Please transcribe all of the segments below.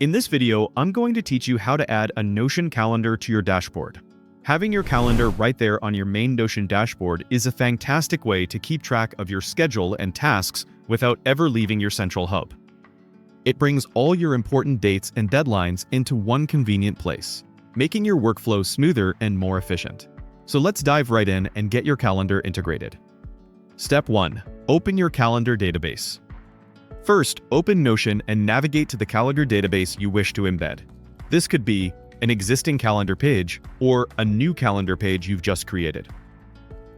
In this video, I'm going to teach you how to add a Notion calendar to your dashboard. Having your calendar right there on your main Notion dashboard is a fantastic way to keep track of your schedule and tasks without ever leaving your central hub. It brings all your important dates and deadlines into one convenient place, making your workflow smoother and more efficient. So let's dive right in and get your calendar integrated. Step 1. Open your calendar database. First, open Notion and navigate to the calendar database you wish to embed. This could be an existing calendar page or a new calendar page you've just created.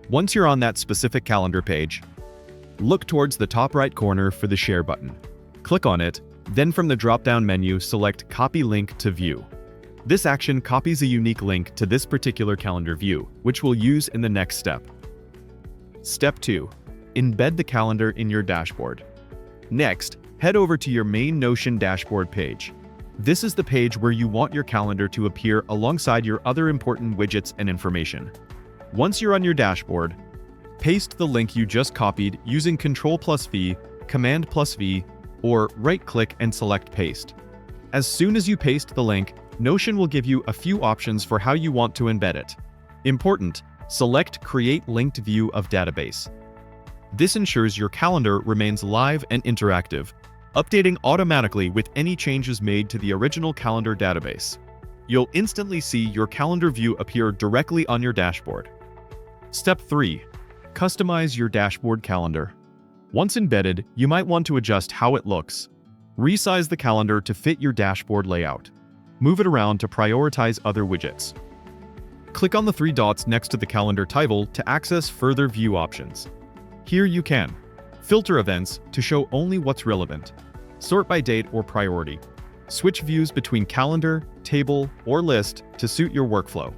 Once you're on that specific calendar page, look towards the top right corner for the Share button. Click on it, then from the drop-down menu, select Copy Link to View. This action copies a unique link to this particular calendar view, which we'll use in the next step. Step 2. Embed the calendar in your dashboard. Next, head over to your main Notion dashboard page. This is the page where you want your calendar to appear alongside your other important widgets and information. Once you're on your dashboard, paste the link you just copied using Ctrl+V, Command+V, or right-click and select Paste. As soon as you paste the link, Notion will give you a few options for how you want to embed it. Important: select Create Linked View of Database. This ensures your calendar remains live and interactive, updating automatically with any changes made to the original calendar database. You'll instantly see your calendar view appear directly on your dashboard. Step 3. Customize your dashboard calendar. Once embedded, you might want to adjust how it looks. Resize the calendar to fit your dashboard layout. Move it around to prioritize other widgets. Click on the three dots next to the calendar title to access further view options. Here you can filter events to show only what's relevant, sort by date or priority, switch views between calendar, table, or list to suit your workflow.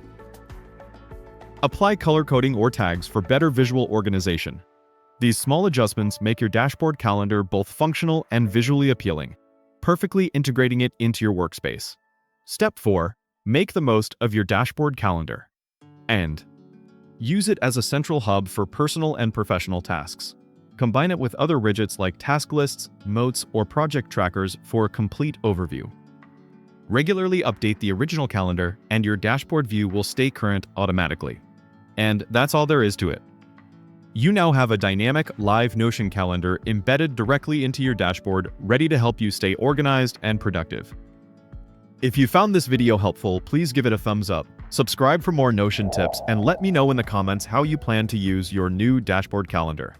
Apply color coding or tags for better visual organization. These small adjustments make your dashboard calendar both functional and visually appealing, perfectly integrating it into your workspace. Step 4. Make the most of your dashboard calendar. And use it as a central hub for personal and professional tasks. Combine it with other widgets like task lists, notes, or project trackers for a complete overview. Regularly update the original calendar, and your dashboard view will stay current automatically. And that's all there is to it. You now have a dynamic, live Notion calendar embedded directly into your dashboard, ready to help you stay organized and productive. If you found this video helpful, please give it a thumbs up, subscribe for more Notion tips, and let me know in the comments how you plan to use your new dashboard calendar.